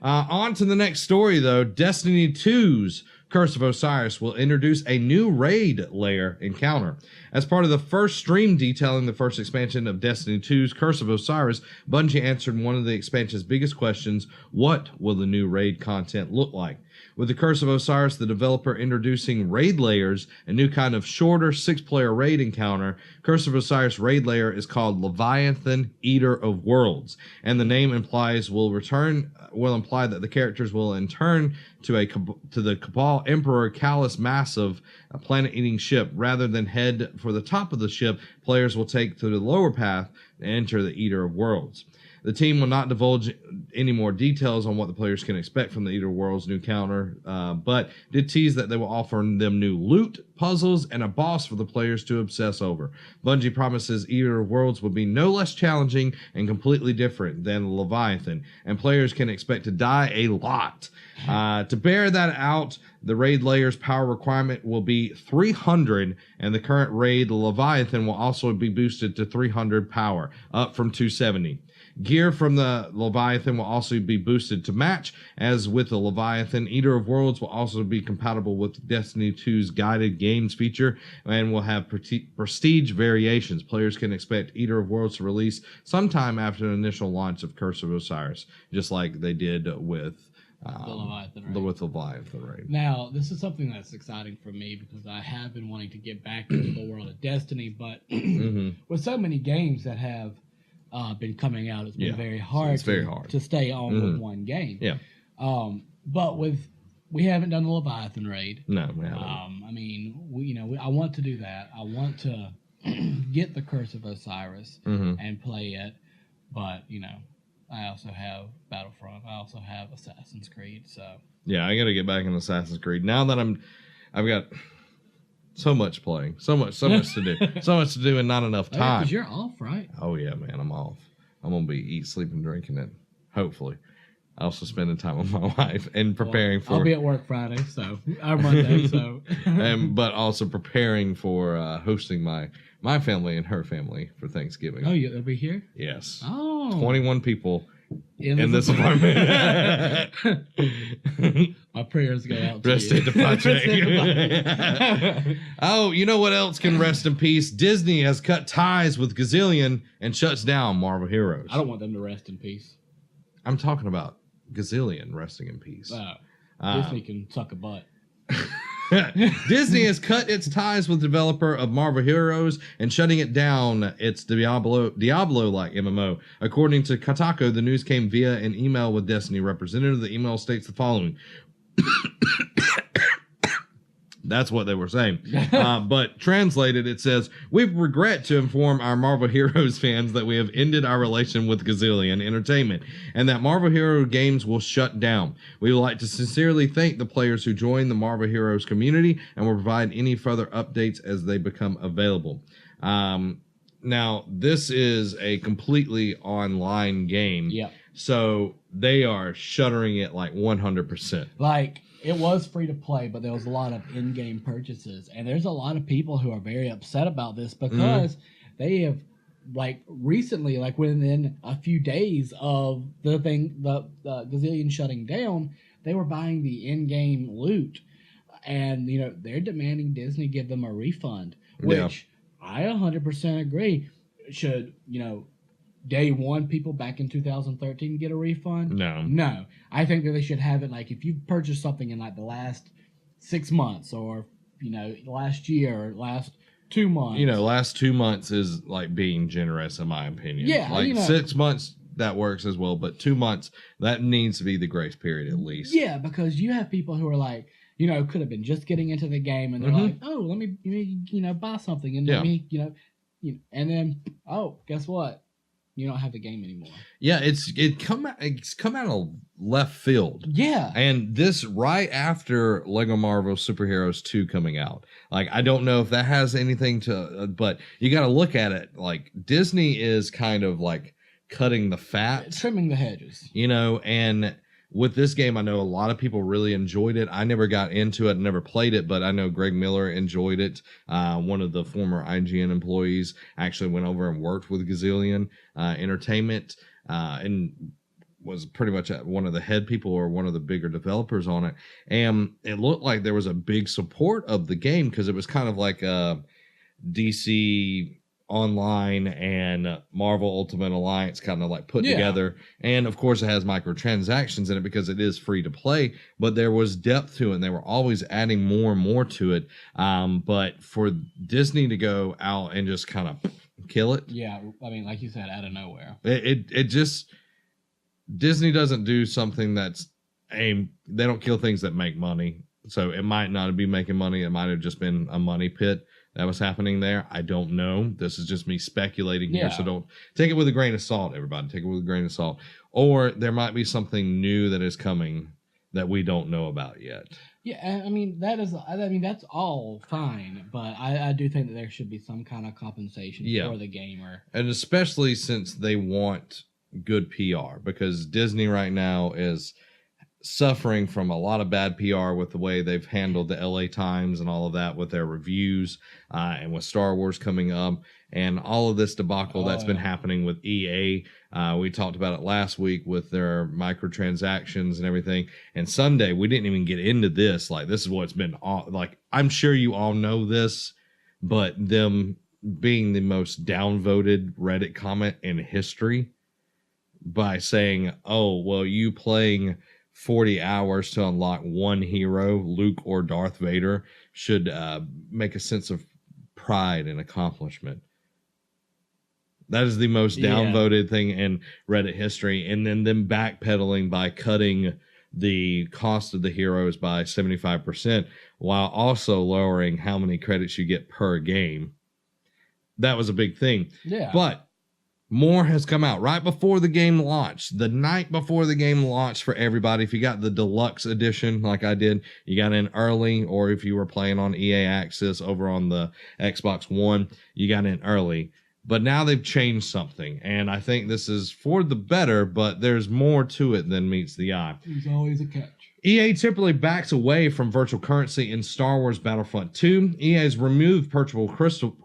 On to the next story, though. Destiny 2's Curse of Osiris will introduce a new raid layer encounter. As part of the first stream detailing the first expansion of Destiny 2's Curse of Osiris, Bungie answered one of the expansion's biggest questions: what will the new raid content look like? With the Curse of Osiris, the developer introducing raid layers, a new kind of shorter 6-player raid encounter. Curse of Osiris raid layer is called Leviathan Eater of Worlds, and the name imply that the characters will in turn to the Cabal Emperor Callus Massive, a planet-eating ship. Rather than head for the top of the ship, players will take to the lower path and enter the Eater of Worlds. The team will not divulge any more details on what the players can expect from the Eater of Worlds new counter, but did tease that they will offer them new loot, puzzles, and a boss for the players to obsess over. Bungie promises Eater of Worlds will be no less challenging and completely different than Leviathan, and players can expect to die a lot. To bear that out, the raid layer's power requirement will be 300, and the current raid, the Leviathan, will also be boosted to 300 power, up from 270. Gear from the Leviathan will also be boosted to match. As with the Leviathan, Eater of Worlds will also be compatible with Destiny 2's guided games feature and will have prestige variations. Players can expect Eater of Worlds to release sometime after the initial launch of Curse of Osiris, just like they did with the Leviathan raid. Now, this is something that's exciting for me because I have been wanting to get back into the world of Destiny, but with so many games that have been coming out, it's been very hard to stay on with one game. Yeah. But we haven't done the Leviathan raid. No, we haven't. I mean, I want to do that. I want to get the Curse of Osiris and play it, but I also have Battlefront. I also have Assassin's Creed. So yeah, I got to get back in Assassin's Creed now that I've got so much playing, so much to do, and not enough time. Because you're off, right? Oh yeah, man, I'm off. I'm gonna be eat, sleeping, drinking, and hopefully, also spending time with my wife and preparing for. I'll be at work Friday, or Monday, so. But also preparing for hosting my family and her family for Thanksgiving. Oh, you'll be here? Yes. Oh. 21 people. In this apartment. My prayers go out to rest you. In the Oh, you know what else can rest in peace? Disney has cut ties with Gazillion and shuts down Marvel Heroes. I don't want them to rest in peace. I'm talking about Gazillion resting in peace. Disney can suck a butt. Disney has cut its ties with developer of Marvel Heroes and shutting it down. Its Diablo-like MMO. According to Kotaku, the news came via an email with Destiny representative. The email states the following. That's what they were saying. But translated, it says, "We regret to inform our Marvel Heroes fans that we have ended our relation with Gazillion Entertainment and that Marvel Hero games will shut down. We would like to sincerely thank the players who joined the Marvel Heroes community and will provide any further updates as they become available." Now, this is a completely online game. Yeah. So they are shuttering it like 100%. Like, it was free to play, but there was a lot of in-game purchases. And there's a lot of people who are very upset about this because they have, like, recently, like within a few days of the Gazillion shutting down, they were buying the in-game loot. And, they're demanding Disney give them a refund, which I 100% agree. Should, day one people back in 2013 get a refund? No. I think that they should have it like if you purchased something in like the last 6 months or, last year or last 2 months. Last 2 months is like being generous in my opinion. Yeah. Like 6 months, that works as well. But 2 months, that needs to be the grace period at least. Yeah, because you have people who are like, could have been just getting into the game and they're like, oh, let me, buy something and let me, and then, oh, guess what? You don't have the game anymore. Yeah, it's come out of left field. Yeah. And this right after Lego Marvel Superheroes 2 coming out. Like, I don't know if that has anything to, but you got to look at it. Like, Disney is kind of like cutting the fat. Trimming the hedges. And with this game, I know a lot of people really enjoyed it. I never got into it, never played it, but I know Greg Miller enjoyed it. One of the former IGN employees actually went over and worked with Gazillion Entertainment. And was pretty much one of the head people or one of the bigger developers on it, and it looked like there was a big support of the game because it was kind of like a DC Online and Marvel Ultimate Alliance kind of like put together. And of course it has microtransactions in it because it is free to play, but there was depth to it and they were always adding more and more to it. But for Disney to go out and just kind of kill it. Yeah, I mean, like you said, out of nowhere. It just, Disney doesn't do something that's aimed, they don't kill things that make money. So it might not be making money. It might have just been a money pit that was happening there. I don't know. This is just me speculating here. So don't take it with a grain of salt, everybody. Take it with a grain of salt. Or there might be something new that is coming that we don't know about yet. Yeah, I mean, that's all fine. But I do think that there should be some kind of compensation for the gamer. And especially since they want good PR. Because Disney right now is suffering from a lot of bad PR with the way they've handled the LA Times and all of that with their reviews and with Star Wars coming up and all of this debacle that's been happening with EA. We talked about it last week with their microtransactions and everything. And Sunday, we didn't even get into this. Like, this is what's been like, I'm sure you all know this, but them being the most downvoted Reddit comment in history by saying, oh, well, you playing 40 hours to unlock one hero, Luke or Darth Vader, should make a sense of pride and accomplishment. That is the most downvoted thing in Reddit history. And then them backpedaling by cutting the cost of the heroes by 75% while also lowering how many credits you get per game. That was a big thing. Yeah. But more has come out right before the game launched, the night before the game launched for everybody. If you got the deluxe edition like I did, you got in early, or if you were playing on EA Access over on the Xbox One, you got in early. But now they've changed something, and I think this is for the better, but there's more to it than meets the eye. There's always a catch. EA typically backs away from virtual currency in Star Wars Battlefront 2. EA has removed purchasable crystals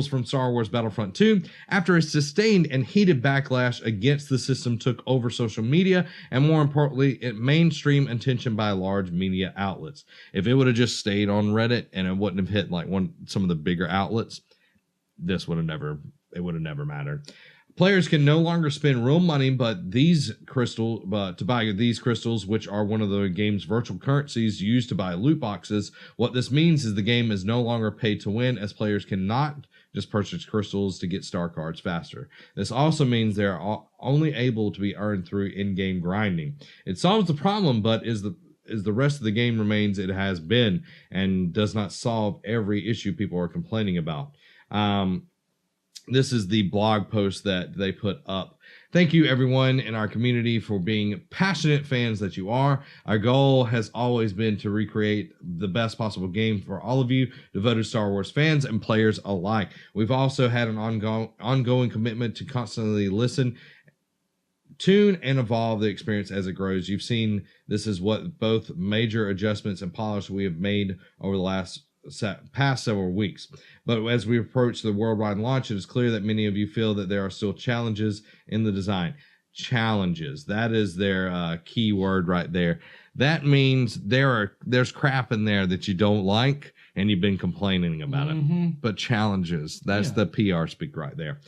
from Star Wars Battlefront 2 after a sustained and heated backlash against the system took over social media and, more importantly, mainstream attention by large media outlets. If it would have just stayed on Reddit and it wouldn't have hit like some of the bigger outlets, it would have never mattered. Players can no longer spend real money, to buy these crystals, which are one of the game's virtual currencies used to buy loot boxes. What this means is the game is no longer pay to win, as players cannot just purchase crystals to get star cards faster. This also means they are only able to be earned through in-game grinding. It solves the problem, but is the rest of the game remains it has been and does not solve every issue people are complaining about. This is the blog post that they put up. Thank you, everyone in our community, for being passionate fans that you are. Our goal has always been to recreate the best possible game for all of you, devoted Star Wars fans and players alike. We've also had an ongoing commitment to constantly listen, tune, and evolve the experience as it grows. You've seen this is what both major adjustments and polish we have made over the past several weeks. But as we approach the worldwide launch, it is clear that many of you feel that there are still challenges in the design. Challenges. That is their key word right there. That means there's crap in there that you don't like and you've been complaining about it. But challenges. That's the PR speak right there.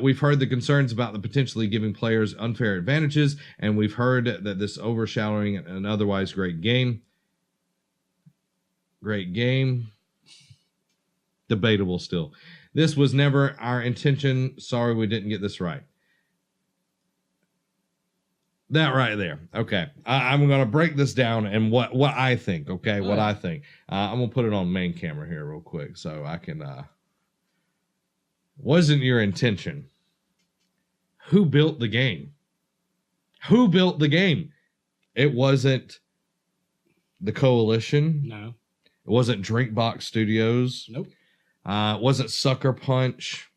We've heard the concerns about the potentially giving players unfair advantages, and we've heard that this overshadowing an otherwise great game. Great game. Debatable still. This was never our intention. Sorry we didn't get this right. That right there. Okay. I'm going to break this down and what I think. Okay. What I think. I'm going to put it on main camera here real quick so I can. Wasn't your intention. Who built the game? Who built the game? It wasn't the Coalition. No. It wasn't Drinkbox Studios. Nope. It wasn't Sucker Punch.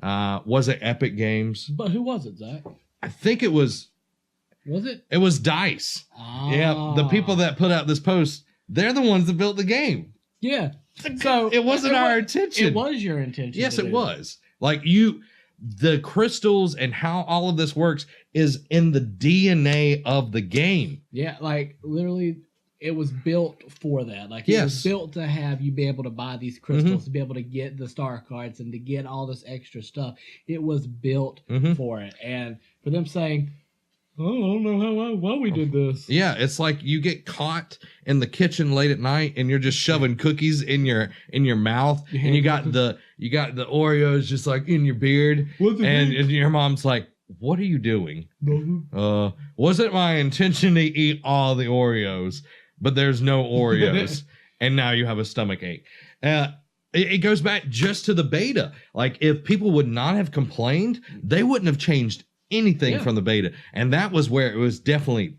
Was it Epic Games? But who was it, Zach? I think it was. Was it? It was DICE. Ah. Yeah, the people that put out this post, they're the ones that built the game. Yeah. So it wasn't our intention. It was your intention. Yes, it was. Like you, the crystals and how all of this works is in the DNA of the game. Yeah, like literally it was built for that. Like it was built to have you be able to buy these crystals, to be able to get the star cards and to get all this extra stuff. It was built for it. And for them saying, oh, I don't know why we did this. Yeah, it's like you get caught in the kitchen late at night and you're just shoving cookies in your mouth, and you got the Oreos just like in your beard, and your mom's like, "What are you doing?" Wasn't my intention to eat all the Oreos, but there's no Oreos, and now you have a stomach ache. It goes back just to the beta. Like, if people would not have complained, they wouldn't have changed anything from the beta, and that was where it was definitely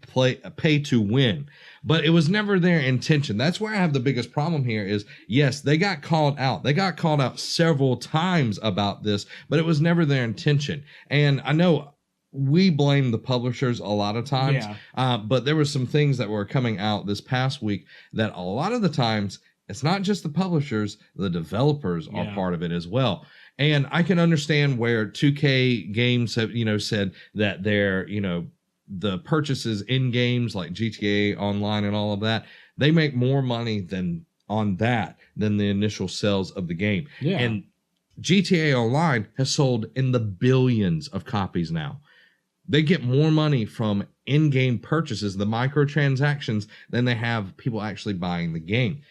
pay to win, but it was never their intention. That's where I have the biggest problem here is, yes, they got called out several times about this, but it was never their intention. And I know we blame the publishers a lot of times, but there were some things that were coming out this past week that a lot of the times it's not just the publishers, the developers are part of it as well. And I can understand where 2K games have, said that their, the purchases in games like GTA Online and all of that, they make more money than the initial sales of the game. Yeah. And GTA Online has sold in the billions of copies now. They get more money from in-game purchases, the microtransactions, than they have people actually buying the game.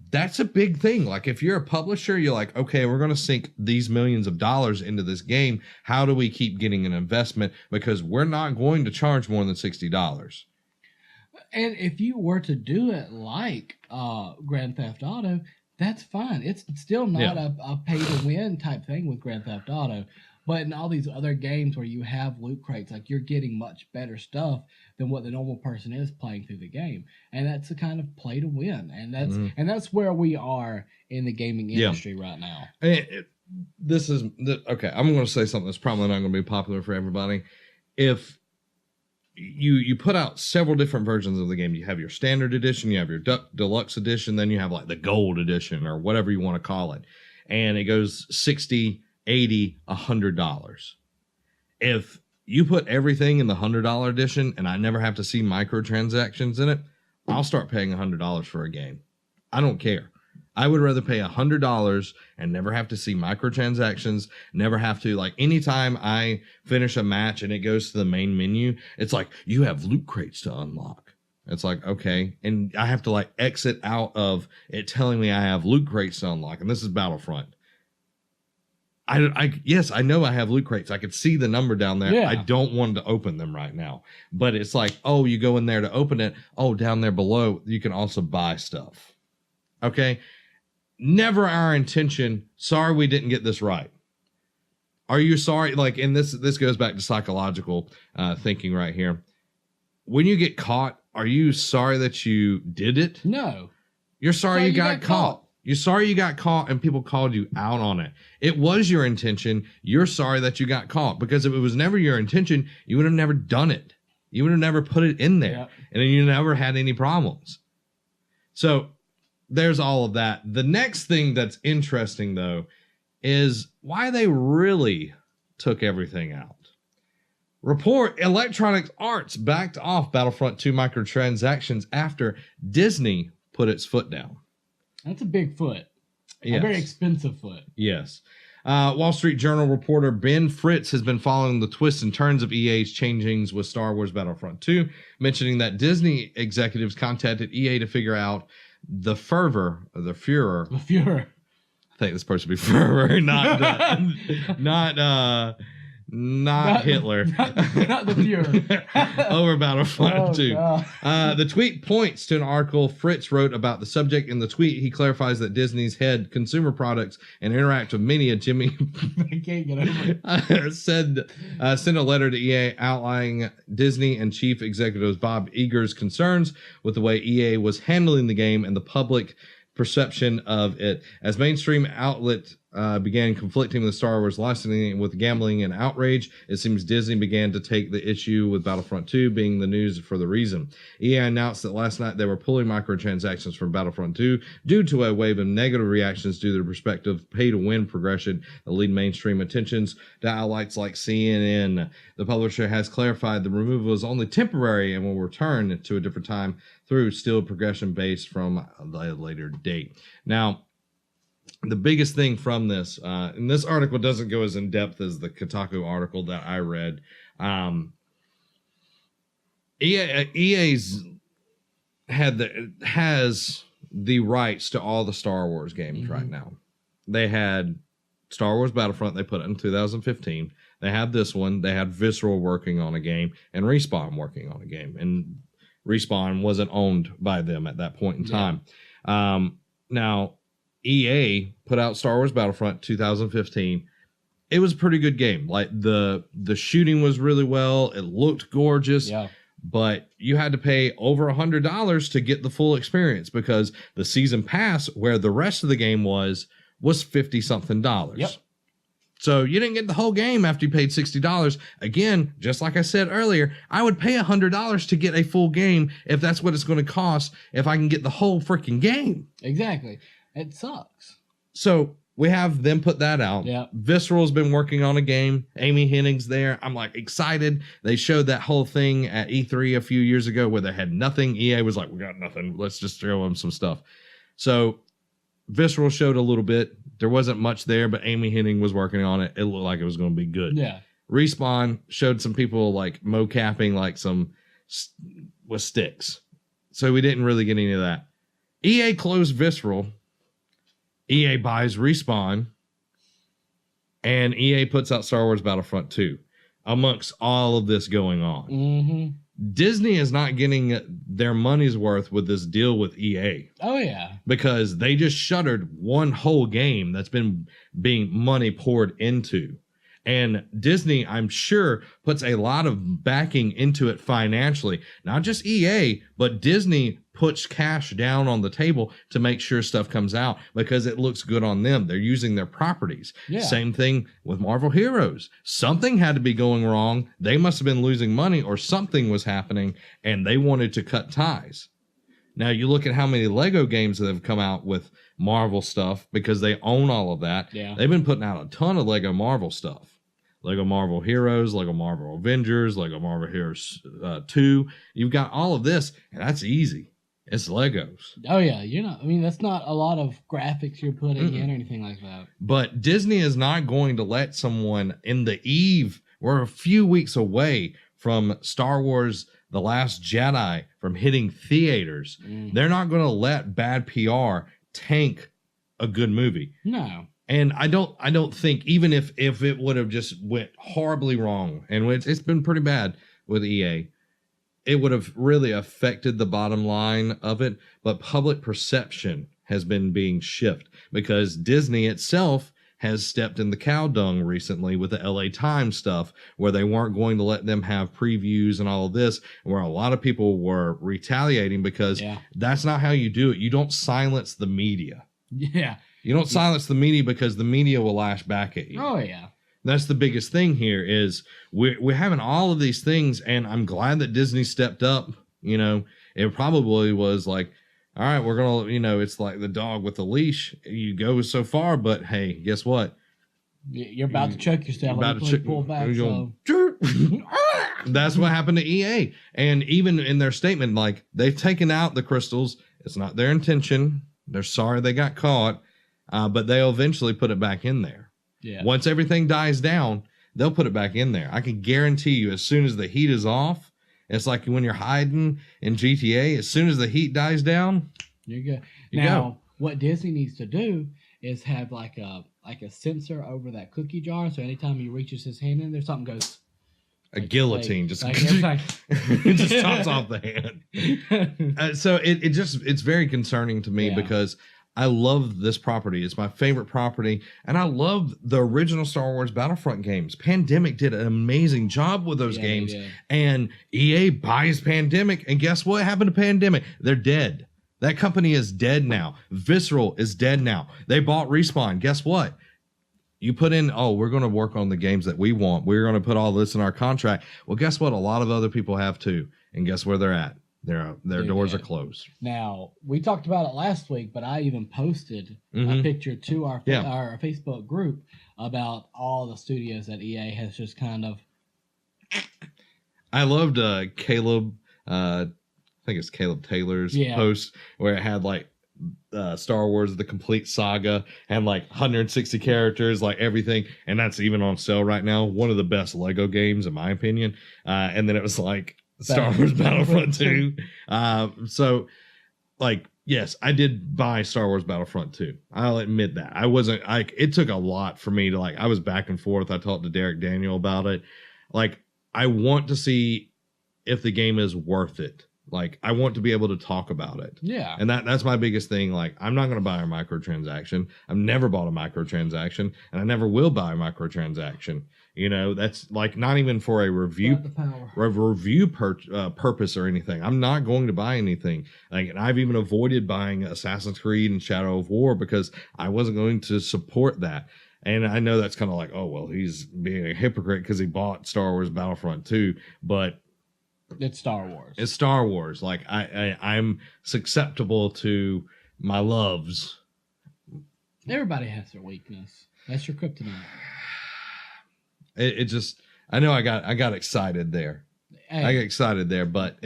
That's a big thing. Like, if you're a publisher, you're like, okay, we're going to sink these millions of dollars into this game. How do we keep getting an investment? Because we're not going to charge more than $60. And if you were to do it like Grand Theft Auto, that's fine. It's still not a pay-to-win type thing with Grand Theft Auto. But in all these other games where you have loot crates, like, you're getting much better stuff than what the normal person is playing through the game, and that's the kind of play to win, and that's where we are in the gaming industry right now. Okay. I'm going to say something that's probably not going to be popular for everybody. If you put out several different versions of the game, you have your standard edition, you have your deluxe edition, then you have like the gold edition or whatever you want to call it, and it goes $60, $80, $100. If you put everything in the $100 edition and I never have to see microtransactions in it, I'll start paying $100 for a game. I don't care. I would rather pay $100 and never have to see microtransactions, never have to, like, anytime I finish a match and it goes to the main menu, it's like, you have loot crates to unlock. It's like, okay. And I have to, like, exit out of it telling me I have loot crates to unlock. And this is Battlefront. Yes, I know I have loot crates. I could see the number down there. Yeah. I don't want to open them right now. But it's like, oh, you go in there to open it. Oh, down there below, you can also buy stuff. Okay? Never our intention. Sorry we didn't get this right. Are you sorry? Like, and this goes back to psychological thinking right here. When you get caught, are you sorry that you did it? No. You're sorry you got caught. You're sorry you got caught and people called you out on it. It was your intention. You're sorry that you got caught, because if it was never your intention, you would have never done it. You would have never put it in there, and then you never had any problems. So there's all of that. The next thing that's interesting, though, is why they really took everything out. Report: Electronic Arts backed off Battlefront 2 microtransactions after Disney put its foot down. That's a big foot. Yes. A very expensive foot. Yes. Wall Street Journal reporter Ben Fritz has been following the twists and turns of EA's changings with Star Wars Battlefront 2, mentioning that Disney executives contacted EA to figure out the Furor. The Furor. I think it's supposed to be Furor, not Hitler. Not the Fuhrer. Over Battlefront 2. The tweet points to an article Fritz wrote about the subject. In the tweet, he clarifies that Disney's head consumer products and interactive media, Jimmy I can't get over it. sent a letter to EA outlining Disney and Chief Executives Bob Iger's concerns with the way EA was handling the game and the public perception of it. As mainstream outlet began conflicting with Star Wars licensing with gambling and outrage. It seems Disney began to take the issue with Battlefront 2 being the news for the reason. EA announced that last night they were pulling microtransactions from Battlefront 2 due to a wave of negative reactions due to the respective pay-to-win progression that lead mainstream attentions to outlets like CNN. The publisher has clarified the removal is only temporary and will return to a different time through still progression based from a later date. Now, the biggest thing from this, and this article doesn't go as in depth as the Kotaku article that I read. EA's has the rights to all the Star Wars games right now. They had Star Wars Battlefront. They put it in 2015. They had this one. They had Visceral working on a game and Respawn working on a game. And Respawn wasn't owned by them at that point in time. Now, EA put out Star Wars Battlefront 2015. It was a pretty good game. Like the shooting was really well. It looked gorgeous. But you had to pay over $100 to get the full experience because the season pass, where the rest of the game was $50-something. So you didn't get the whole game after you paid $60. Again, just like I said earlier, I would pay $100 to get a full game if that's what it's going to cost if I can get the whole freaking game. Exactly. It sucks. So we have them put that out. Visceral's been working on a game. Amy Hennig's there. I'm like excited. They showed that whole thing at E3 a few years ago where they had nothing. EA was like, we got nothing. Let's just throw them some stuff. So Visceral showed a little bit. There wasn't much there, but Amy Hennig was working on it. It looked like it was going to be good. Respawn showed some people like mocapping like some with sticks. So we didn't really get any of that. EA closed Visceral. EA buys Respawn, and EA puts out Star Wars Battlefront 2 amongst all of this going on. Disney is not getting their money's worth with this deal with EA. Because they just shuttered one whole game that's been being money poured into. And Disney, I'm sure, puts a lot of backing into it financially. Not just EA, but Disney puts cash down on the table to make sure stuff comes out because it looks good on them. They're using their properties. Same thing with Marvel Heroes. Something had to be going wrong. They must have been losing money or something was happening, and they wanted to cut ties. Now, you look at how many Lego games that have come out with Marvel stuff because they own all of that. They've been putting out a ton of Lego Marvel stuff. Lego Marvel Heroes, Lego Marvel Avengers, Lego Marvel Heroes 2. You've got all of this, and that's easy. It's Legos. That's not a lot of graphics you're putting in or anything like that. But Disney is not going to let someone in the eve, we're a few weeks away from Star Wars The Last Jedi from hitting theaters. They're not going to let bad PR tank a good movie. No. And I don't think, even if it would have just went horribly wrong, and it's been pretty bad with EA, it would have really affected the bottom line of it. But public perception has been being shifted because Disney itself has stepped in the cow dung recently with the LA Times stuff, where they weren't going to let them have previews and all of this, where a lot of people were retaliating because that's not how you do it. You don't silence the media. You don't silence the media because the media will lash back at you. That's the biggest thing here is we're having all of these things, and I'm glad that Disney stepped up. It probably was like, all right, we're going to, it's like the dog with the leash. You go so far, but hey, guess what? You're about to choke yourself. Pull back. That's what happened to EA. And even in their statement, like, they've taken out the crystals. It's not their intention. They're sorry they got caught. But they'll eventually put it back in there. Once everything dies down, they'll put it back in there. I can guarantee you, as soon as the heat is off, it's like when you're hiding in GTA. As soon as the heat dies down, you're good. Now, what Disney needs to do is have like a sensor over that cookie jar, so anytime he reaches his hand in there, something goes. A guillotine just it just chops off the hand. So it's very concerning to me because I love this property. It's my favorite property. And I love the original Star Wars Battlefront games. Pandemic did an amazing job with those games. And EA buys Pandemic. And guess what happened to Pandemic? They're dead. That company is dead now. Visceral is dead now. They bought Respawn. Guess what? You put in, oh, we're going to work on the games that we want. We're going to put all this in our contract. Well, guess what? A lot of other people have too. And guess where they're at? Their doors are closed. Now, we talked about it last week, but I even posted a picture to our Facebook group about all the studios that EA has just kind of... I loved Caleb, I think it's Caleb Taylor's post where it had like Star Wars, the complete saga, and like 160 characters, like everything. And that's even on sale right now. One of the best Lego games, in my opinion. And then it was like Star Wars Battlefront 2. So, like, yes, I did buy Star Wars Battlefront 2. I'll admit that. I wasn't, like, it took a lot for me to, like, I was back and forth. I talked to Derek Daniel about it. Like, I want to see if the game is worth it. Like, I want to be able to talk about it. Yeah. And that's my biggest thing. Like, I'm not going to buy a microtransaction. I've never bought a microtransaction, and I never will buy a microtransaction. You know, that's like not even for a review purpose or anything. I'm not going to buy anything. Like, and I've even avoided buying Assassin's Creed and Shadow of War because I wasn't going to support that. And I know that's kind of like, oh, well, he's being a hypocrite because he bought Star Wars Battlefront 2, but it's Star Wars. It's Star Wars. Like, I'm susceptible to my loves. Everybody has their weakness. That's your kryptonite. It just, I know I got excited there. Hey, I got excited there, but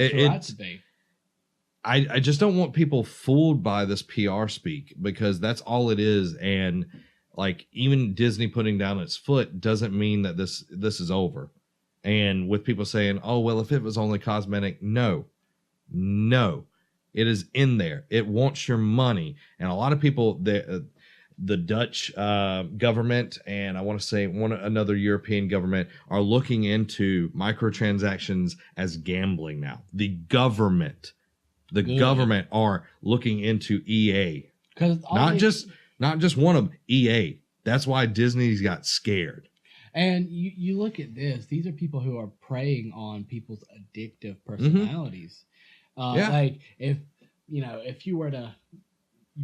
I just don't want people fooled by this PR speak because that's all it is. And like, even Disney putting down its foot doesn't mean that this is over. And with people saying, oh, well, if it was only cosmetic, no, it is in there. It wants your money. And a lot of people, the Dutch government, and I want to say another European government are looking into microtransactions as gambling now. The government are looking into EA. Not just one of them, EA. That's why Disney's got scared. And you look at this; these are people who are preying on people's addictive personalities. Like if you were to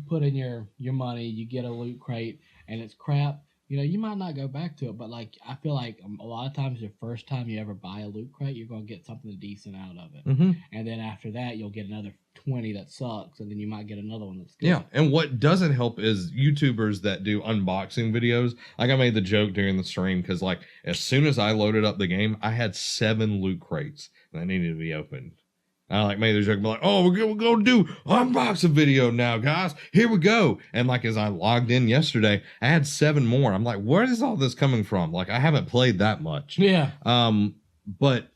put in your money, you get a loot crate, and it's crap. You might not go back to it, but like I feel like a lot of times the first time you ever buy a loot crate, you're gonna get something decent out of it, and then after that you'll get another 20 that sucks, and then you might get another one that's good. Yeah, and what doesn't help is YouTubers that do unboxing videos. Like I made the joke during the stream because like as soon as I loaded up the game, I had 7 loot crates that needed to be opened. I like made the joke, like, oh, we're gonna do unboxing video now, guys. Here we go. And like as I logged in yesterday, I had 7 more. I'm like, where is all this coming from? Like I haven't played that much. Yeah. But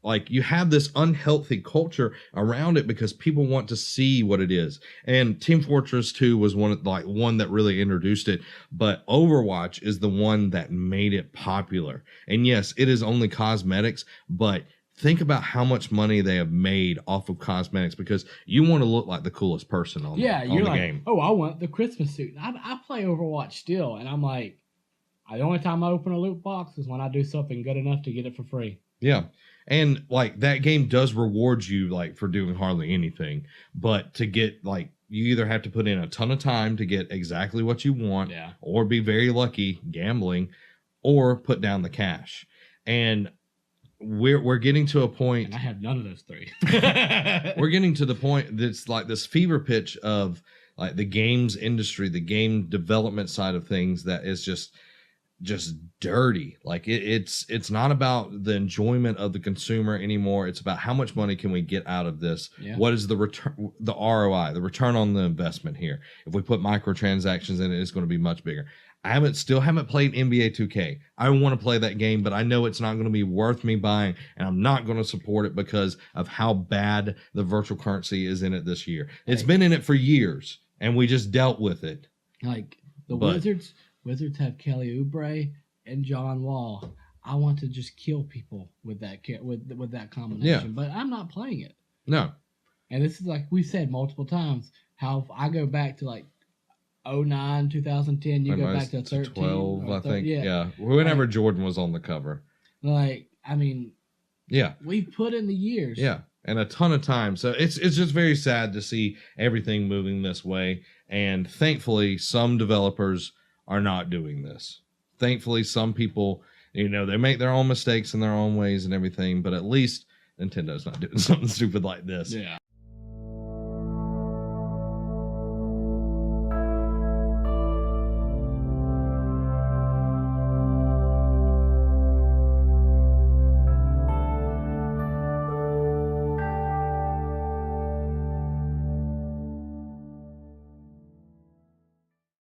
like you have this unhealthy culture around it because people want to see what it is. And Team Fortress 2 was one that really introduced it. But Overwatch is the one that made it popular. And yes, it is only cosmetics, but think about how much money they have made off of cosmetics because you want to look like the coolest person on the game. Oh, I want the Christmas suit. I play Overwatch still, and I'm like, the only time I open a loot box is when I do something good enough to get it for free. Yeah. And like that game does reward you like for doing hardly anything, but to get like you either have to put in a ton of time to get exactly what you want or be very lucky gambling or put down the cash. And we're getting to a point, and I have none of those 3. We're getting to the point that's like this fever pitch of like the games industry, the game development side of things that is just dirty. Like it's not about the enjoyment of the consumer anymore. It's about how much money can we get out of this? What is the return, the ROI, the return on the investment here? If we put microtransactions in it, it's going to be much bigger. I still haven't played NBA 2K. I want to play that game, but I know it's not going to be worth me buying, and I'm not going to support it because of how bad the virtual currency is in it this year. It's been in it for years, and we just dealt with it. Like Wizards have Kelly Oubre and John Wall. I want to just kill people with that combination, but I'm not playing it. No. And this is like we said multiple times how I go back to like 2009, 2010, you go back to 13, 12, I think. Yeah. Whenever Jordan was on the cover. Like, I mean, yeah, we've put in the years. Yeah, and a ton of time. So it's just very sad to see everything moving this way. And thankfully, some developers are not doing this. thankfully, some people, you know, they make their own mistakes in their own ways and everything, but at least Nintendo's not doing something stupid like this. Yeah.